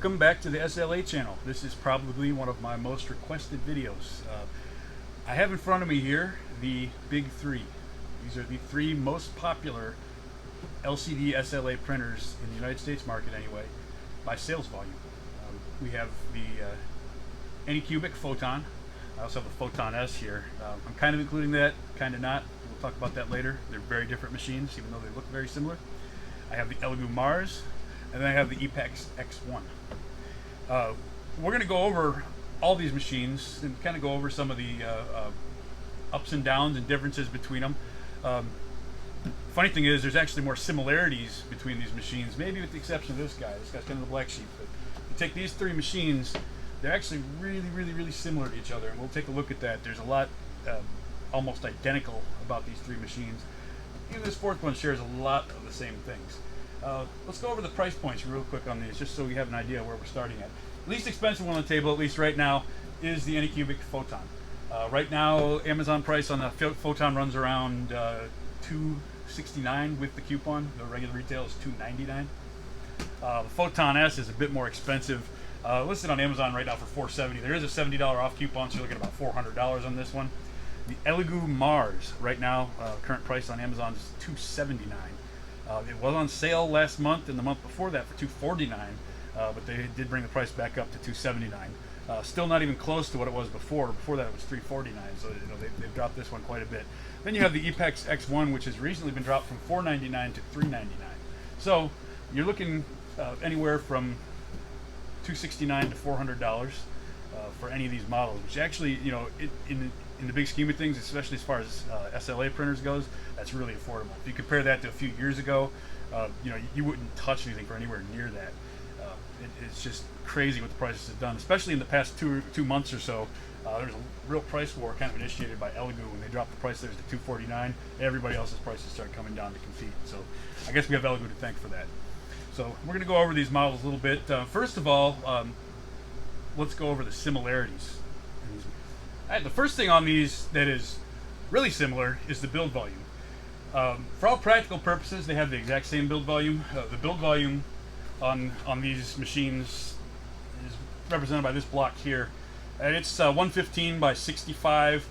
Welcome back to the SLA channel. This is probably one of my most requested videos. I have in front of me here the big three. These are the three most popular LCD SLA printers in the United States market anyway, by sales volume. We have the Anycubic Photon. I also have the Photon S here. I'm kind of including that, kind of not. We'll talk about that later. They're very different machines, even though they look very similar. I have the Elegoo Mars, and then I have the EPAX X1. We're going to go over all these machines and kind of go over some of the ups and downs and differences between them. Funny thing is, there's actually more similarities between these machines, maybe with the exception of this guy. This guy's kind of the black sheep. But you take these three machines, they're actually really similar to each other, and we'll take a look at that. There's a lot almost identical about these three machines. Even this fourth one shares a lot of the same things. Let's go over the price points real quick on these, just so we have an idea where we're starting at. Least expensive one on the table, at least right now, is the Anycubic Photon. Right now, Amazon price on the Photon runs around $269 with the coupon. The regular retail is $299. The Photon S is a bit more expensive. Listed on Amazon right now for $470. There is a $70 off coupon, so you're looking at about $400 on this one. The Elegoo Mars right now, current price on Amazon is $279. It was on sale last month and the month before that for $249, but they did bring the price back up to $279. Still not even close to what it was before. Before that it was $349, so they've dropped this one quite a bit. Then you have the EPAX X1, which has recently been dropped from $499 to $399. So you're looking anywhere from $269 to $400 for any of these models, which actually, in the big scheme of things, especially as far as SLA printers goes, that's really affordable. If you compare that to a few years ago, you wouldn't touch anything for anywhere near that. It's just crazy what the prices have done, especially in the past two months or so. There's a real price war kind of initiated by Elegoo. When they dropped the price theirs to $249, everybody else's prices start coming down to compete. So I guess we have Elegoo to thank for that. So we're going to go over these models a little bit. First of all, let's go over the similarities. The first thing on these that is really similar is the build volume. For all practical purposes, they have the exact same build volume. The build volume on these machines is represented by this block here. And it's 115 by 65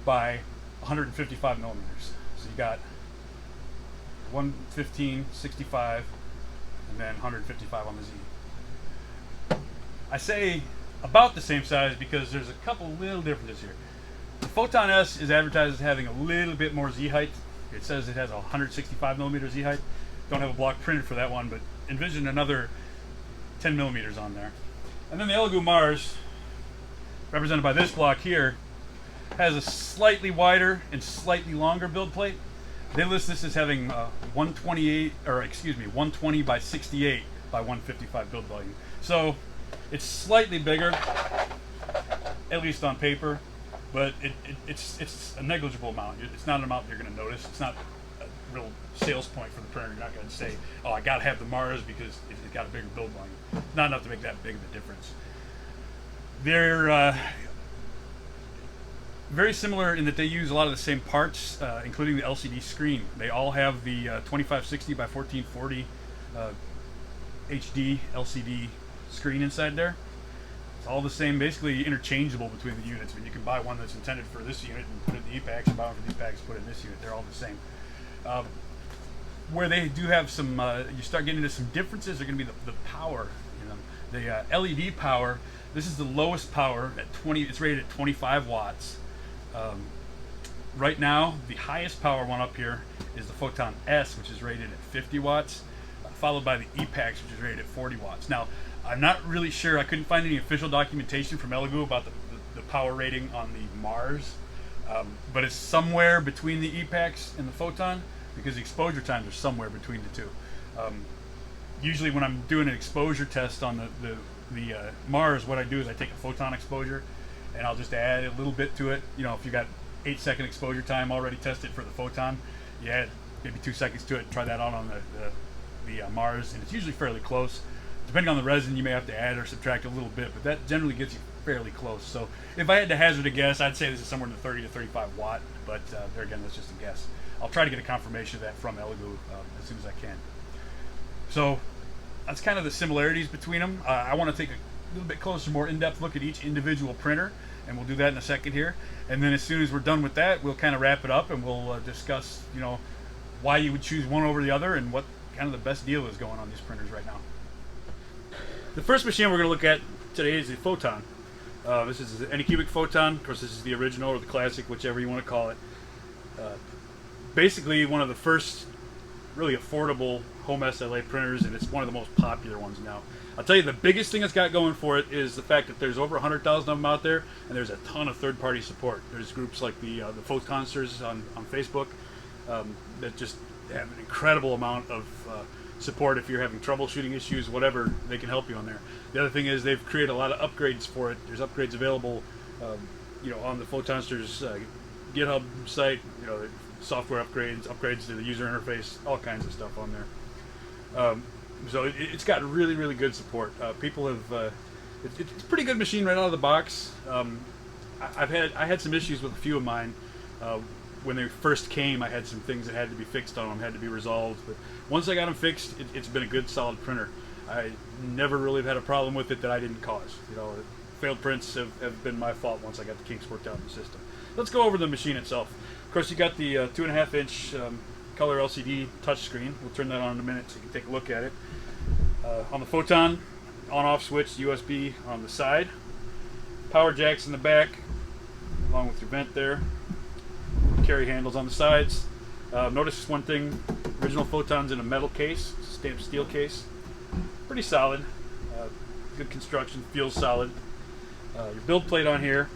by 155 millimeters. So you got 115, 65, and then 155 on the Z. I say about the same size because there's a couple little differences here. The Photon S is advertised as having a little bit more Z height. It says it has a 165 millimeter Z height. Don't have a block printed for that one, but envision another 10 millimeters on there. And then the Elegoo Mars, represented by this block here, has a slightly wider and slightly longer build plate. They list this as having 120 by 68 by 155 build volume. So it's slightly bigger, at least on paper, but it's a negligible amount. It's not an amount you're going to notice. It's not a real sales point for the printer. You're not going to say, oh, I got to have the Mars because it's got a bigger build volume. It's not enough to make that big of a difference. They're very similar in that they use a lot of the same parts, including the LCD screen. They all have the 2560 by 1440 HD LCD screen inside there. It's all the same, basically interchangeable between the units. But you can buy one that's intended for this unit and put it in the EPAX, and buy one for the EPAX and put it in this unit. They're all the same. Where they do have some, you start getting into some differences, are going to be the power. The LED power. This is the lowest power at 20. It's rated at 25 watts. Right now, the highest power one up here is the Photon S, which is rated at 50 watts, followed by the EPAX, which is rated at 40 watts. Now, I'm not really sure. I couldn't find any official documentation from Elegoo about the power rating on the Mars, but it's somewhere between the EPAX and the Photon because the exposure times are somewhere between the two. Usually when I'm doing an exposure test on the Mars, what I do is I take a photon exposure and I'll just add a little bit to it. If you got 8-second exposure time already tested for the Photon, you add maybe 2 seconds to it and try that out on the Mars, and it's usually fairly close. Depending on the resin, you may have to add or subtract a little bit, but that generally gets you fairly close. So if I had to hazard a guess, I'd say this is somewhere in the 30 to 35 watt, but there again, that's just a guess. I'll try to get a confirmation of that from Elegoo as soon as I can. So that's kind of the similarities between them. I want to take a little bit closer, more in-depth look at each individual printer, and we'll do that in a second here. And then as soon as we're done with that, we'll kind of wrap it up, and we'll discuss, you know, why you would choose one over the other and what kind of the best deal is going on these printers right now. The first machine we're going to look at today is the Photon. This is the Anycubic Photon. Of course, this is the original or the classic, whichever you want to call it. Basically, one of the first really affordable home SLA printers, and it's one of the most popular ones now. I'll tell you, the biggest thing it's got going for it is the fact that there's over 100,000 of them out there, and there's a ton of third-party support. There's groups like the Photonsters on Facebook that just have an incredible amount of support if you're having troubleshooting issues, whatever, they can help you on there. The other thing is they've created a lot of upgrades for it. There's upgrades available, you know, on the Photonsters GitHub site. You know, software upgrades to the user interface, all kinds of stuff on there. So it's got really, really good support. People have it's a pretty good machine right out of the box. I had some issues with a few of mine. When they first came, I had some things that had to be fixed on them, had to be resolved. But once I got them fixed, it's been a good, solid printer. I never really had a problem with it that I didn't cause. You know, failed prints have been my fault once I got the kinks worked out in the system. Let's go over the machine itself. Of course, you got the 2.5-inch color LCD touchscreen. We'll turn that on in a minute so you can take a look at it. On the Photon, on-off switch, USB on the side. Power jacks in the back, along with your vent there. Carry handles on the sides. Notice one thing, original Photon's in a metal case, stamped steel case. Pretty solid, good construction, feels solid. Your build plate on here.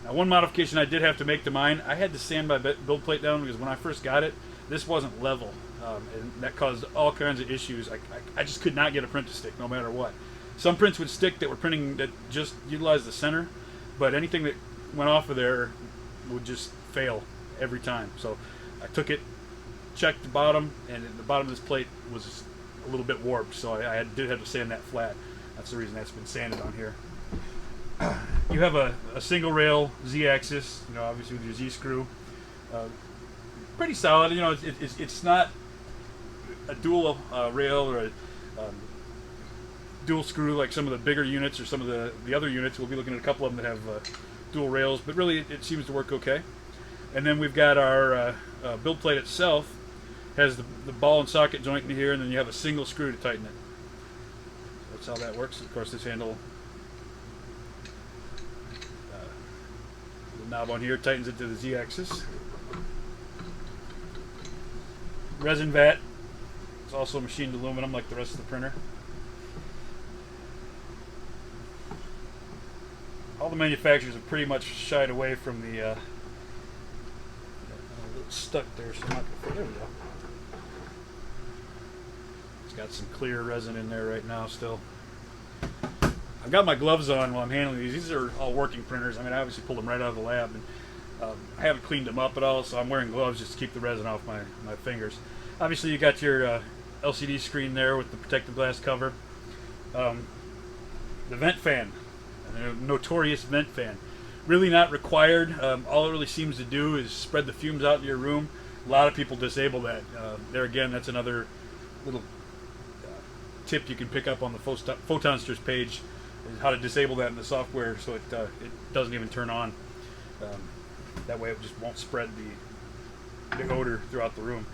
Now, one modification I did have to make to mine, I had to sand my build plate down because when I first got it, this wasn't level, and that caused all kinds of issues. I just could not get a print to stick no matter what. Some prints would stick that were printing that just utilized the center, but anything that went off of there would just fail every time. So I took it, checked the bottom, and the bottom of this plate was a little bit warped, so I did have to sand that flat. That's the reason that's been sanded on here. You have a single rail Z-axis, you know, obviously with your Z-screw. Pretty solid, you know. It's not a dual rail or a dual screw like some of the bigger units or some of the other units. We'll be looking at a couple of them that have dual rails, but really it seems to work okay. And then we've got our build plate itself has the ball and socket joint in here, and then you have a single screw to tighten it. That's how that works. Of course, this handle, the knob on here tightens it to the Z-axis. Resin vat. It's also machined aluminum like the rest of the printer. All the manufacturers have pretty much shied away from the a little stuck there, so I'm not gonna, there we go. It's got some clear resin in there right now still. I've got my gloves on while I'm handling these. These are all working printers. I mean, I obviously pulled them right out of the lab, and I haven't cleaned them up at all, so I'm wearing gloves just to keep the resin off my fingers. Obviously, you got your LCD screen there with the protective glass cover. The vent fan, a notorious vent fan. Really not required. All it really seems to do is spread the fumes out in your room. A lot of people disable that. There again, that's another little tip you can pick up on the Photonsters page, is how to disable that in the software so it doesn't even turn on. That way it just won't spread the odor throughout the room.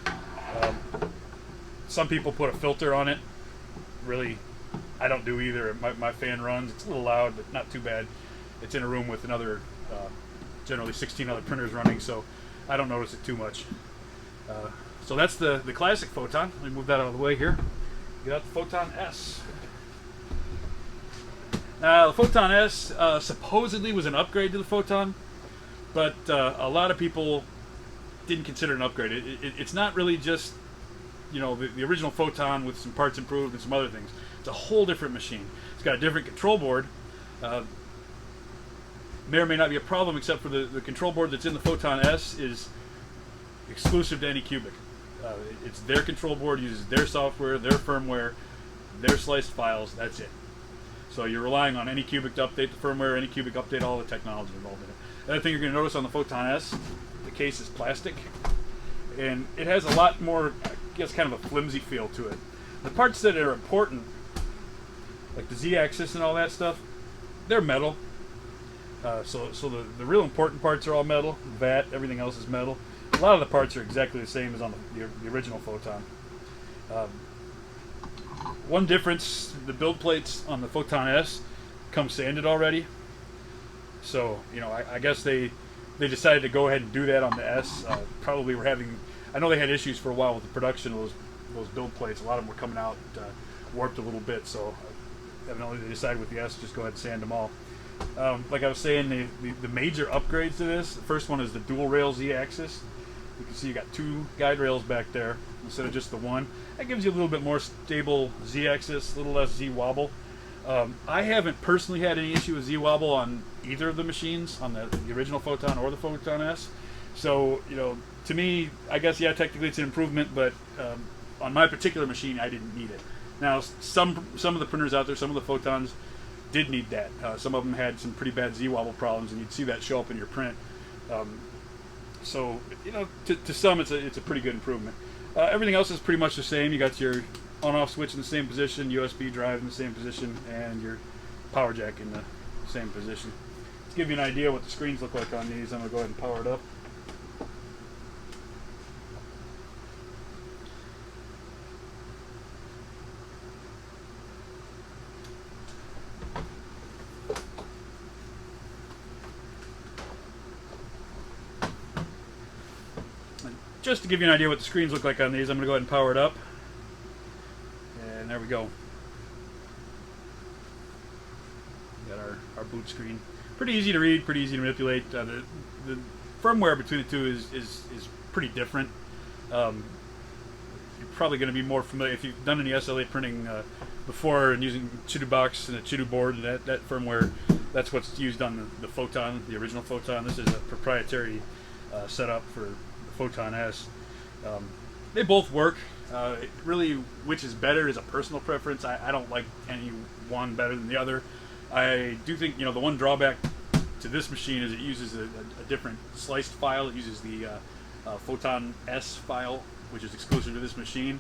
Some people put a filter on it. Really, I don't do either. My fan runs. It's a little loud, but not too bad. It's in a room with another, generally 16 other printers running, so I don't notice it too much. So that's the classic Photon. Let me move that out of the way here. You got the Photon S. Now, the Photon S supposedly was an upgrade to the Photon, but a lot of people didn't consider it an upgrade. It's not really just, you know, the original Photon with some parts improved and some other things. It's a whole different machine. It's got a different control board. May or may not be a problem, except for the control board that's in the Photon S is exclusive to Anycubic. It's their control board, uses their software, their firmware, their sliced files. That's it. So you're relying on Anycubic to update the firmware, Anycubic update all the technology involved in it. The other thing you're going to notice on the Photon S, the case is plastic, and it has a lot more, I guess, kind of a flimsy feel to it. The parts that are important like the Z-axis and all that stuff, they're metal. So the real important parts are all metal. VAT, everything else is metal. A lot of the parts are exactly the same as on the original Photon. One difference, the build plates on the Photon S come sanded already. So, you know, I guess they decided to go ahead and do that on the S. Probably were having, I know they had issues for a while with the production of those build plates. A lot of them were coming out warped a little bit, so evidently they decided with the S, just go ahead and sand them all. Like I was saying, the major upgrades to this, the first one is the dual rail Z-axis. You can see you got 2 guide rails back there instead of just the one. That gives you a little bit more stable Z-axis, a little less Z-wobble. I haven't personally had any issue with Z-wobble on either of the machines, on the original Photon or the Photon S. So, you know, to me, I guess, yeah, technically it's an improvement, but on my particular machine, I didn't need it. Now, some of the printers out there, some of the Photons did need that. Some of them had some pretty bad Z-wobble problems, and you'd see that show up in your print. So, you know, to some, it's a pretty good improvement. Everything else is pretty much the same. You got your on-off switch in the same position, USB drive in the same position, and your power jack in the same position. To give you an idea what the screens look like on these, I'm going to go ahead and power it up. Just to give you an idea what the screens look like on these, I'm going to go ahead and power it up. And there we go. Got our boot screen. Pretty easy to read, pretty easy to manipulate. The firmware between the two is pretty different. You're probably going to be more familiar if you've done any SLA printing before and using Chidu box and a Chidu board. That firmware, that's what's used on the Photon, the original Photon. This is a proprietary setup for Photon S. They both work. Really, which is better is a personal preference. I don't like any one better than the other. I do think, you know, the one drawback to this machine is it uses a different sliced file. It uses the Photon S file, which is exclusive to this machine.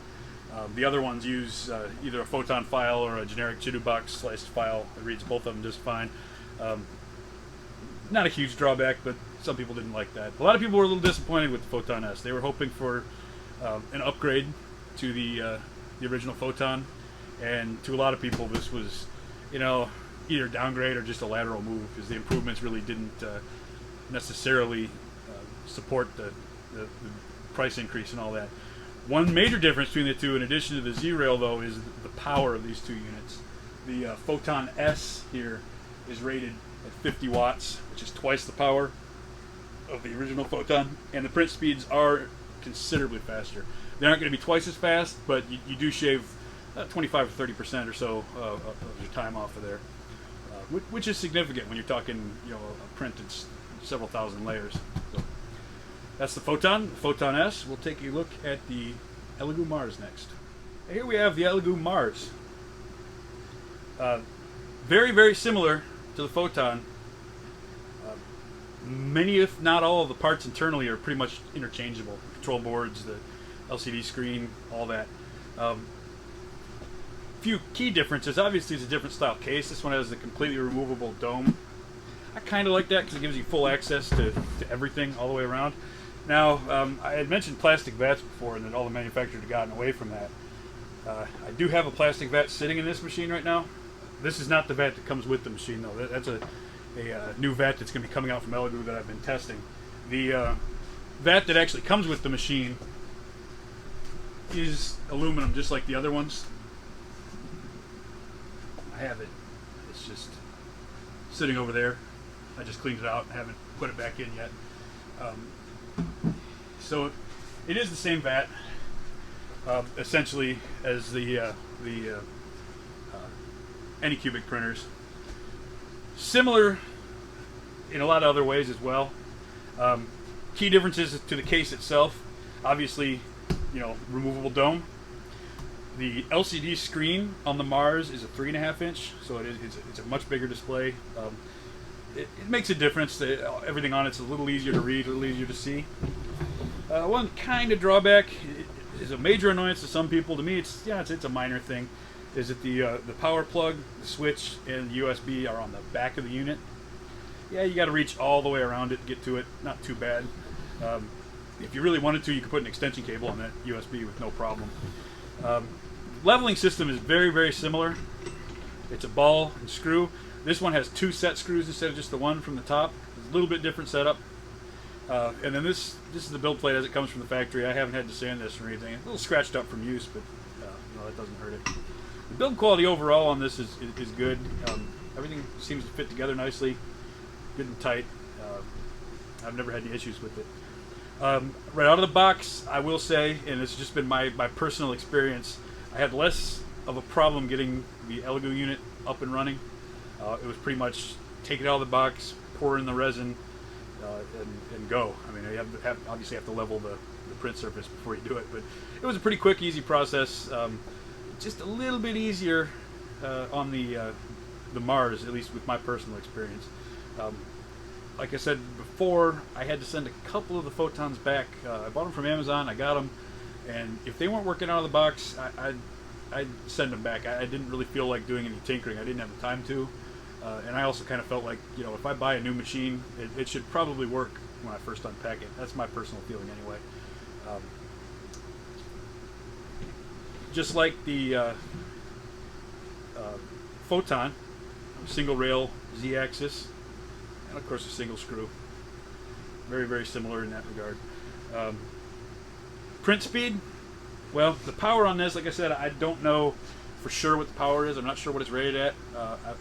The other ones use either a Photon file or a generic Chidu box sliced file. It reads both of them just fine. Not a huge drawback, but some people didn't like that. A lot of people were a little disappointed with the Photon S. They were hoping for an upgrade to the original Photon, and to a lot of people this was, you know, either downgrade or just a lateral move, because the improvements really didn't necessarily support the price increase and all that. One major difference between the two, in addition to the Z-rail though, is the power of these two units. The Photon S here is rated at 50 watts, which is twice the power of the original Photon, and the print speeds are considerably faster. They aren't going to be twice as fast, but you do shave 25 or 30% or so of your time off of there, which is significant when you're talking, you know, a print that's several thousand layers. So that's the Photon, the Photon S. We'll take a look at the Elegoo Mars next. Here we have the Elegoo Mars. Very, very similar to the Photon. Many, if not all, of the parts internally are pretty much interchangeable. Control boards, the LCD screen, all that. Few key differences. Obviously, it's a different style case. This one has a completely removable dome. I kind of like that because it gives you full access to everything all the way around. Now, I had mentioned plastic vats before, and that all the manufacturers had gotten away from that. I do have a plastic vat sitting in this machine right now. This is not the vat that comes with the machine, though. That's a new vat that's going to be coming out from Elegoo that I've been testing. The vat that actually comes with the machine is aluminum, just like the other ones. I have it. It's just sitting over there. I just cleaned it out and haven't put it back in yet. So it is the same vat, essentially, as the Anycubic printers. Similar in a lot of other ways as well. Key differences to the case itself. Obviously, you know, removable dome. The LCD screen on the Mars is a 3.5 inch, so it's a much bigger display. It makes a difference. Everything on it's a little easier to read, a little easier to see. One kind of drawback is a major annoyance to some people. To me, it's a minor thing. is that the power plug, the switch, and the USB are on the back of the unit. Yeah, you got to reach all the way around it to get to it. Not too bad. If you really wanted to, you could put an extension cable on that USB with no problem. Leveling system is very, very similar. It's a ball and screw. This one has 2 set screws instead of just the one from the top. It's a little bit different setup. And then this is the build plate as it comes from the factory. I haven't had to sand this or anything. A little scratched up from use, but that doesn't hurt it. The build quality overall on this is good. Everything seems to fit together nicely, good and tight. I've never had any issues with it. Right out of the box, I will say, and it's just been my personal experience, I had less of a problem getting the Elegoo unit up and running. It was pretty much take it out of the box, pour in the resin, and go. I mean, you obviously have to level the print surface before you do it, but it was a pretty quick, easy process. Just a little bit easier on the Mars, at least with my personal experience. Like I said before, I had to send a couple of the Photons back. I bought them from Amazon, I got them, and if they weren't working out of the box, I'd send them back. I didn't really feel like doing any tinkering. I didn't have the time to. And I also kind of felt like, if I buy a new machine, it should probably work when I first unpack it. That's my personal feeling anyway. Just like the Photon, single rail Z-axis, and of course a single screw. Very, very similar in that regard. Print speed, well, the power on this, like I said, I don't know for sure what the power is. I'm not sure what it's rated at.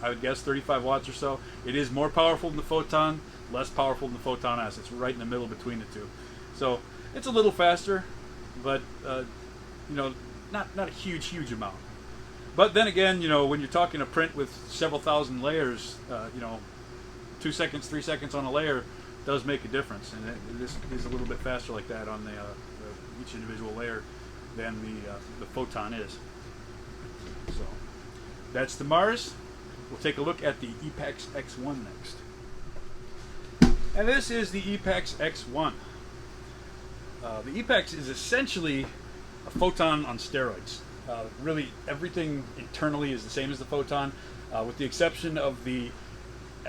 I would guess 35 watts or so. It is more powerful than the Photon, less powerful than the Photon S. It's right in the middle between the two. So it's a little faster, but not a huge amount. But then again, when you're talking a print with several thousand layers, 2 seconds, 3 seconds on a layer does make a difference, and this is a little bit faster like that on each individual layer than the Photon is. So that's the Mars. We'll take a look at the EPAX X1 next. And this is the EPAX X1. The EPAX is essentially a Photon on steroids. Really, everything internally is the same as the Photon, with the exception of the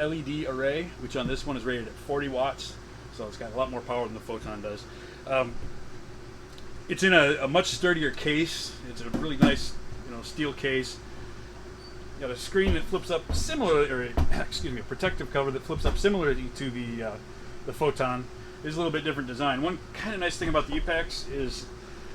LED array, which on this one is rated at 40 watts, so it's got a lot more power than the Photon does. It's in a much sturdier case. It's a really nice, steel case. You got a screen that flips up similar, or a protective cover that flips up similarly to the Photon. It's a little bit different design. One kind of nice thing about the EPAX is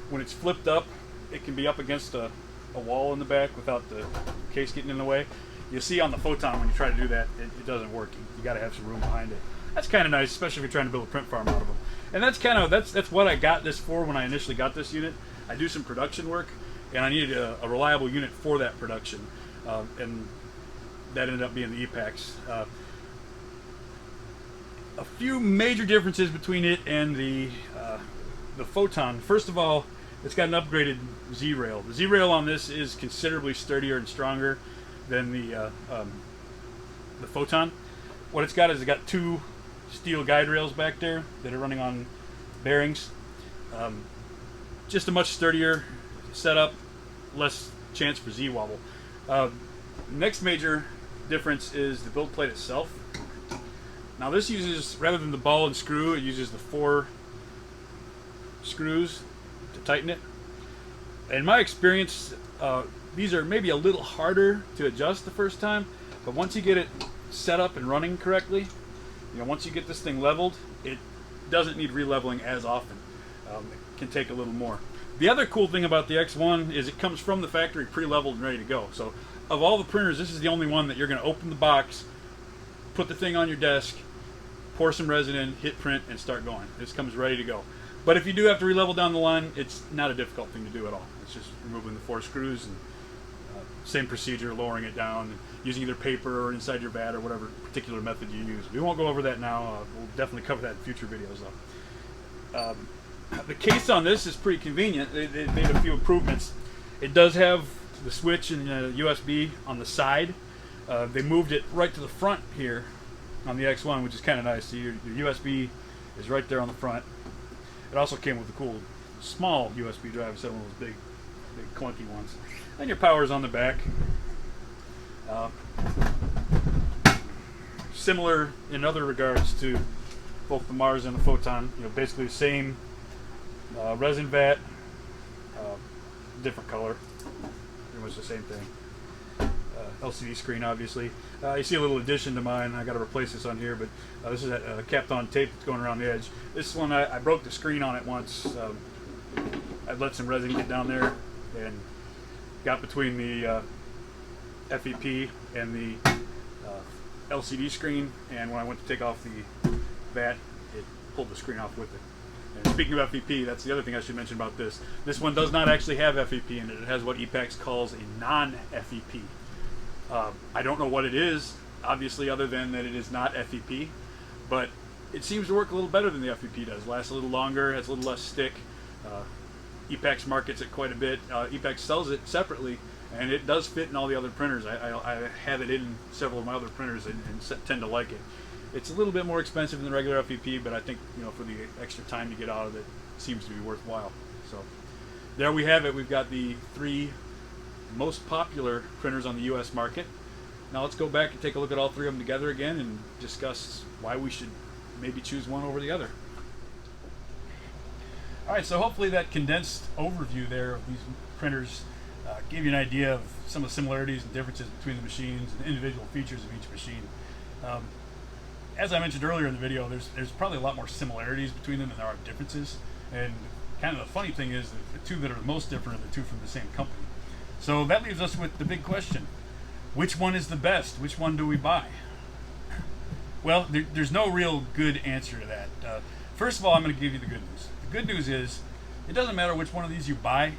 when it's flipped up, it can be up against a wall in the back without the case getting in the way. You'll see on the Photon when you try to do that, it doesn't work. You got to have some room behind it. That's kind of nice, especially if you're trying to build a print farm out of them. And that's what I got this for when I initially got this unit. I do some production work, and I needed a reliable unit for that production, and that ended up being the EPAX. A few major differences between it and the Photon. First of all, it's got an upgraded Z-rail. The Z-rail on this is considerably sturdier and stronger than the Photon. What it's got is 2 steel guide rails back there that are running on bearings. Just a much sturdier setup, less chance for Z-wobble. Next major difference is the build plate itself. Now this uses, rather than the ball and screw, it uses the 4 screws to tighten it. In my experience, these are maybe a little harder to adjust the first time, but once you get it set up and running correctly, once you get this thing leveled, it doesn't need re-leveling as often. It can take a little more. The other cool thing about the X1 is it comes from the factory pre-leveled and ready to go. So of all the printers, this is the only one that you're going to open the box, put the thing on your desk, pour some resin in, hit print, and start going. This comes ready to go. But if you do have to re-level down the line, it's not a difficult thing to do at all. It's just removing the 4 screws and same procedure, lowering it down, using either paper or inside your vat or whatever particular method you use. We won't go over that now. We'll definitely cover that in future videos though. The case on this is pretty convenient. They made a few improvements. It does have the switch and USB on the side. They moved it right to the front here on the X1, which is kind of nice. So your USB is right there on the front. It also came with a cool small USB drive instead of one of those big clunky ones. And your power's on the back. Similar in other regards to both the Mars and the Photon. Basically the same resin vat, different color, pretty much the same thing. LCD screen, obviously. You see a little addition to mine. I got to replace this on here, but this is a capped-on tape that's going around the edge. This one, I broke the screen on it once. I let some resin get down there and got between the FEP and the LCD screen, and when I went to take off the vat, it pulled the screen off with it. And speaking of FEP, that's the other thing I should mention about this. This one does not actually have FEP in it. It has what EPAX calls a non-FEP. I don't know what it is, obviously, other than that it is not FEP, but it seems to work a little better than the FEP does. Lasts a little longer, has a little less stick. EPAX markets it quite a bit. EPAX sells it separately, and it does fit in all the other printers. I have it in several of my other printers and tend to like it. It's a little bit more expensive than the regular FEP, but I think for the extra time you get out of it, it seems to be worthwhile. So there we have it. We've got the 3 most popular printers on the US market. Now let's go back and take a look at all 3 of them together again and discuss why we should maybe choose one over the other. Alright, so hopefully that condensed overview there of these printers gave you an idea of some of the similarities and differences between the machines and individual features of each machine. As I mentioned earlier in the video, there's probably a lot more similarities between them than there are differences, and kind of the funny thing is that the 2 that are the most different are the 2 from the same company. So that leaves us with the big question: which one is the best? Which one do we buy? Well, there's no real good answer to that. First of all, I'm going to give you the good news. The good news is it doesn't matter which one of these you buy.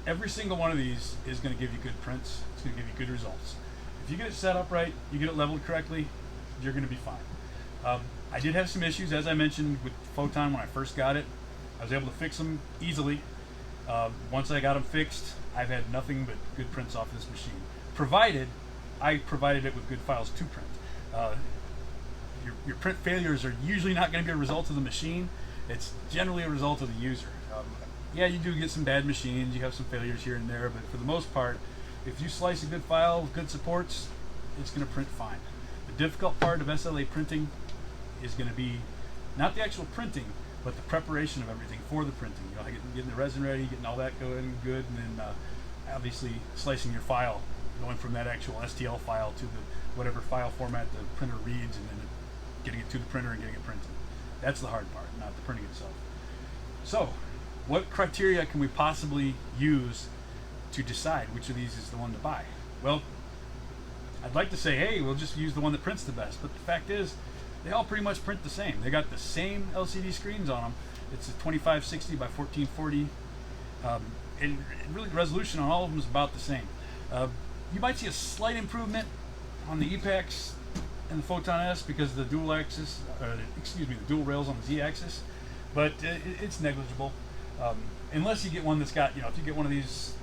Every single one of these is going to give you good prints. It's going to give you good results. If you get it set up right, you get it leveled correctly, you're going to be fine. I did have some issues, as I mentioned, with Photon when I first got it. I was able to fix them easily. Once I got them fixed, I've had nothing but good prints off of this machine, provided I provided it with good files to print. Your print failures are usually not going to be a result of the machine. It's generally a result of the user. Yeah, you do get some bad machines, you have some failures here and there, but for the most part, if you slice a good file with good supports, it's going to print fine. The difficult part of SLA printing is going to be not the actual printing, but the preparation of everything for the printing. Getting the resin ready, getting all that going good, and then obviously slicing your file, going from that actual STL file to the whatever file format the printer reads, and then getting it to the printer and getting it printed. That's the hard part, not the printing itself. So, what criteria can we possibly use to decide which of these is the one to buy? Well, I'd like to say, hey, we'll just use the one that prints the best, but the fact is, they all pretty much print the same. They got the same LCD screens on them. It's a 2560 by 1440, and really the resolution on all of them is about the same. You might see a slight improvement on the EPAX and the Photon S because of the dual axis, the dual rails on the Z-axis, but it's negligible. Unless you get one that's got, if you get one of these,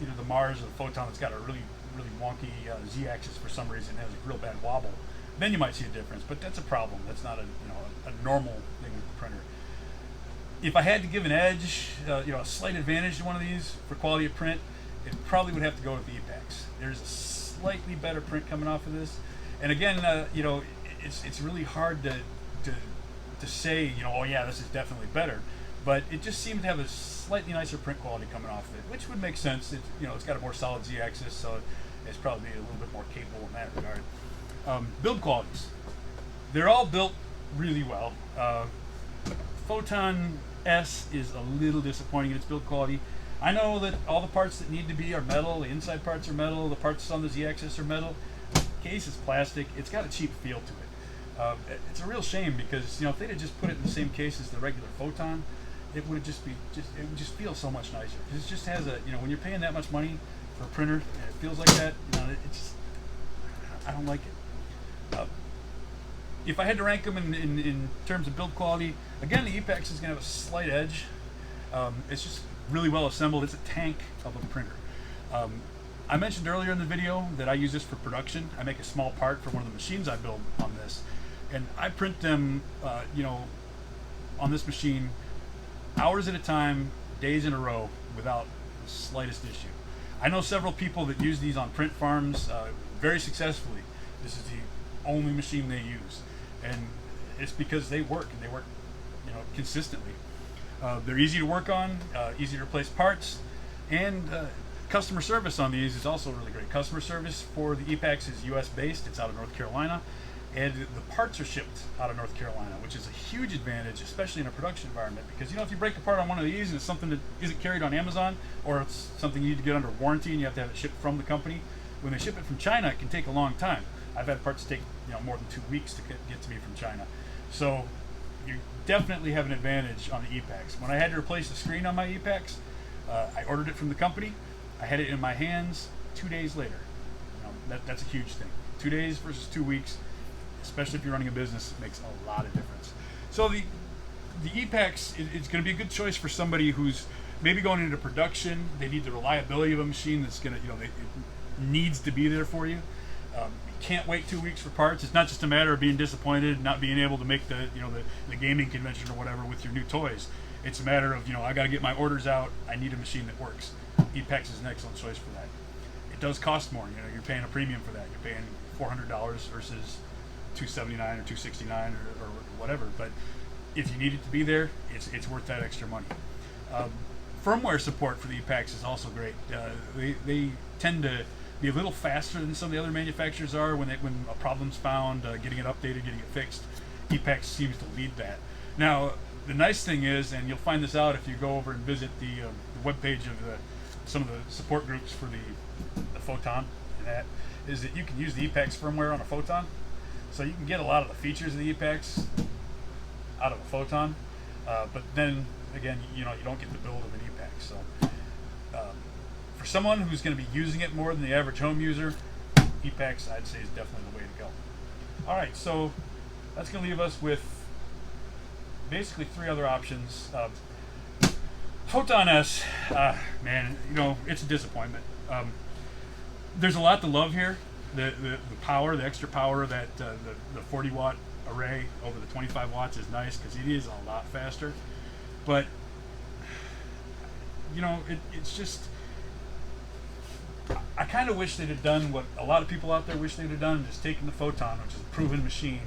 the Mars or the Photon that's got a really wonky Z-axis for some reason, has a real bad wobble, then you might see a difference. But that's a problem. That's not a normal thing with the printer. If I had to give an edge, a slight advantage to one of these for quality of print, it probably would have to go with the EPAX. There's a slightly better print coming off of this, and again, it's really hard to say, oh yeah, this is definitely better. But it just seems to have a slightly nicer print quality coming off of it, which would make sense. It's got a more solid Z-axis, so it's probably a little bit more capable in that regard. Build qualities. They're all built really well. Photon S is a little disappointing in its build quality. I know that all the parts that need to be are metal, the inside parts are metal, the parts on the Z-axis are metal. The case is plastic. It's got a cheap feel to it. It's a real shame because if they'd have just put it in the same case as the regular Photon, it would just feel so much nicer. It just has a, when you're paying that much money for a printer and it feels like that, I don't like it. If I had to rank them in terms of build quality, again, the EPAX is going to have a slight edge. It's just really well assembled. It's a tank of a printer. I mentioned earlier in the video that I use this for production. I make a small part for one of the machines I build on this, and I print them, on this machine, hours at a time, days in a row, without the slightest issue. I know several people that use these on print farms very successfully. This is the only machine they use, and it's because they work, and they work, consistently. They're easy to work on, easy to replace parts, and customer service on these is also really great. Customer service for the EPAX is US based. It's out of North Carolina, and the parts are shipped out of North Carolina, which is a huge advantage, especially in a production environment, because if you break apart on one of these and it's something that isn't carried on Amazon, or it's something you need to get under warranty and you have to have it shipped from the company, when they ship it from China, it can take a long time. I've had parts take more than 2 weeks to get to me from China. So you definitely have an advantage on the EPAX. When I had to replace the screen on my EPAX, I ordered it from the company. I had it in my hands 2 days later. That's a huge thing. 2 days versus 2 weeks, especially if you're running a business, it makes a lot of difference. So the EPAX is going to be a good choice for somebody who's maybe going into production. They need the reliability of a machine that's going to, it needs to be there for you. You can't wait 2 weeks for parts. It's not just a matter of being disappointed, not being able to make the gaming convention or whatever with your new toys. It's a matter of, I got to get my orders out. I need a machine that works. EPAX is an excellent choice for that. It does cost more. You're paying a premium for that. You're paying $400 versus $279 or $269 or whatever. But if you need it to be there, it's worth that extra money. Firmware support for the EPAX is also great. They tend to be a little faster than some of the other manufacturers are when a problem's found, getting it updated, getting it fixed. EPAX seems to lead that. Now, the nice thing is, and you'll find this out if you go over and visit the webpage of some of the support groups for the Photon, and that is that you can use the EPAX firmware on a Photon. So you can get a lot of the features of the EPAX out of a Photon, but then again, you don't get the build of an EPAX. So for someone who's going to be using it more than the average home user, EPAX, I'd say, is definitely the way to go. All right, so that's going to leave us with basically 3 other options. Photon S, man, it's a disappointment. There's a lot to love here. The power, the extra power that the 40 watt array over the 25 watts is nice because it is a lot faster. But it's just, I kind of wish they'd have done what a lot of people out there wish they'd have done, just taken the Photon, which is a proven machine,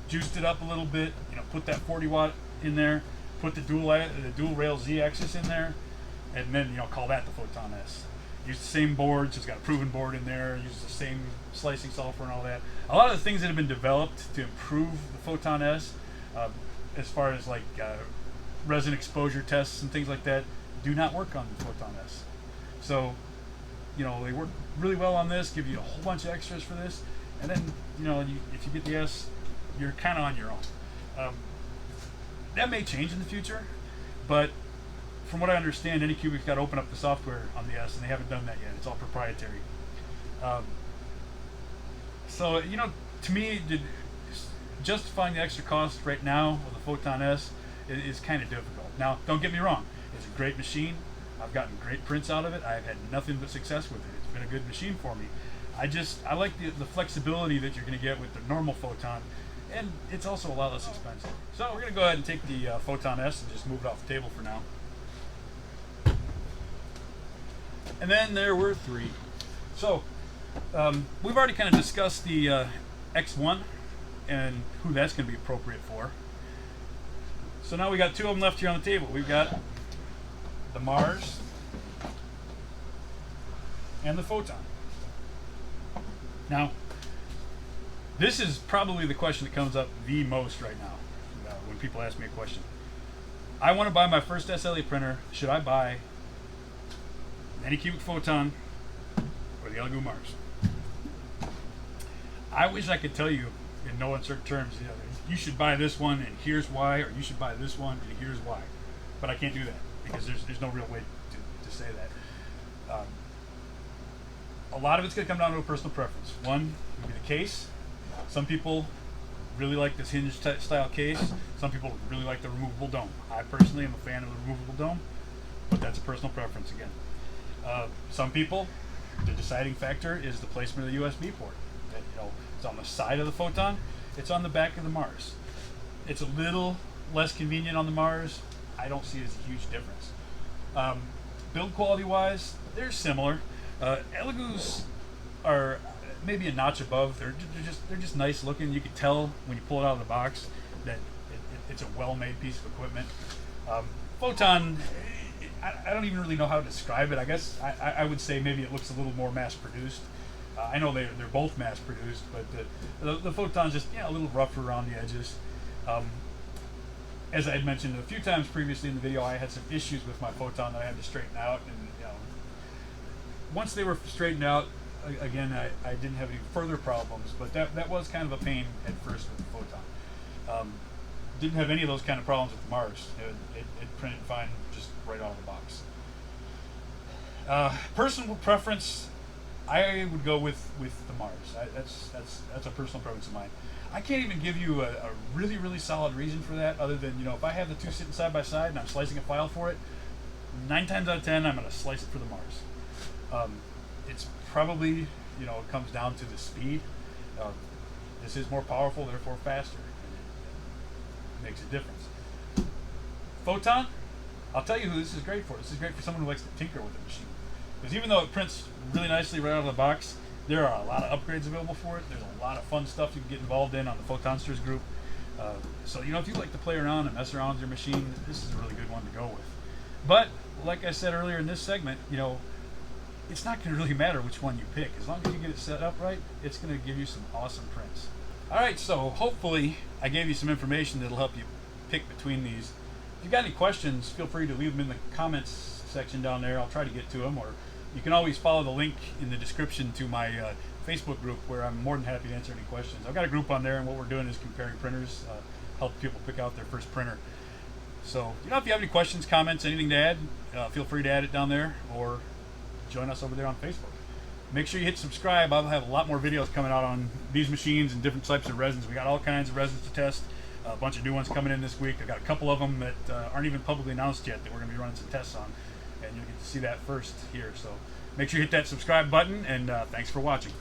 juiced it up a little bit, put that 40 watt in there, put the dual rail Z axis in there, and then call that the Photon S. Use the same boards. It's got a proven board in there. Use the same slicing software and all that. A lot of the things that have been developed to improve the Photon S, as far as like resin exposure tests and things like that, do not work on the Photon S. So, they work really well on this. Give you a whole bunch of extras for this, and then if you get the S, you're kind of on your own. That may change in the future, but from what I understand, Anycubic's got to open up the software on the S, and they haven't done that yet. It's all proprietary. So, to me, justifying the extra cost right now of the Photon S is kind of difficult. Now, don't get me wrong. It's a great machine. I've gotten great prints out of it. I've had nothing but success with it. It's been a good machine for me. I like the flexibility that you're going to get with the normal Photon, and it's also a lot less expensive. So we're going to go ahead and take the Photon S and just move it off the table for now. And then there were 3. So we've already kind of discussed the X1 and who that's going to be appropriate for. So now we got 2 of them left here on the table. We've got the Mars and the Photon. Now, this is probably the question that comes up the most right now when people ask me a question. I want to buy my first SLA printer. Should I buy an Anycubic Photon or the Elegoo Mars? I wish I could tell you in no uncertain terms, you should buy this one and here's why, or you should buy this one and here's why. But I can't do that because there's no real way to say that. A lot of it's going to come down to a personal preference. One would be the case. Some people really like this hinge style case. Some people really like the removable dome. I personally am a fan of the removable dome, but that's a personal preference again. Some people, the deciding factor is the placement of the USB port. It's on the side of the Photon. It's on the back of the Mars. It's a little less convenient on the Mars. I don't see it as a huge difference. Build quality wise, they're similar. Elegoo's are maybe a notch above. They're just nice looking. You can tell when you pull it out of the box that it's a well-made piece of equipment. Photon, I don't even really know how to describe it. I guess I would say maybe it looks a little more mass-produced. I know they're both mass-produced, but the Photon's just a little rougher around the edges. As I had mentioned a few times previously in the video, I had some issues with my Photon that I had to straighten out, and once they were straightened out, again, I didn't have any further problems, but that was kind of a pain at first with the Photon. Didn't have any of those kind of problems with the Mars. It printed fine just right out of the box. Personal preference, I would go with the Mars. That's a personal preference of mine. I can't even give you a really solid reason for that, other than if I have the two sitting side by side and I'm slicing a file for it, 9 times out of 10 I'm going to slice it for the Mars. It's probably it comes down to the speed. This is more powerful, therefore faster. It makes a difference. Photon, I'll tell you who this is great for. This is great for someone who likes to tinker with a machine. Because even though it prints really nicely right out of the box, there are a lot of upgrades available for it. There's a lot of fun stuff you can get involved in on the Photonsters group. So if you like to play around and mess around with your machine, this is a really good one to go with. But like I said earlier in this segment, it's not going to really matter which one you pick. As long as you get it set up right, it's going to give you some awesome prints. Alright, so hopefully I gave you some information that'll help you pick between these. If you've got any questions, feel free to leave them in the comments section down there. I'll try to get to them, or you can always follow the link in the description to my Facebook group, where I'm more than happy to answer any questions. I've got a group on there, and what we're doing is comparing printers, help people pick out their first printer. So, if you have any questions, comments, anything to add, feel free to add it down there, or join us over there on Facebook. Make sure you hit subscribe. I'll have a lot more videos coming out on these machines and different types of resins. We got all kinds of resins to test. A bunch of new ones coming in this week. I've got a couple of them that aren't even publicly announced yet that we're going to be running some tests on, and you'll get to see that first here. So make sure you hit that subscribe button, and thanks for watching.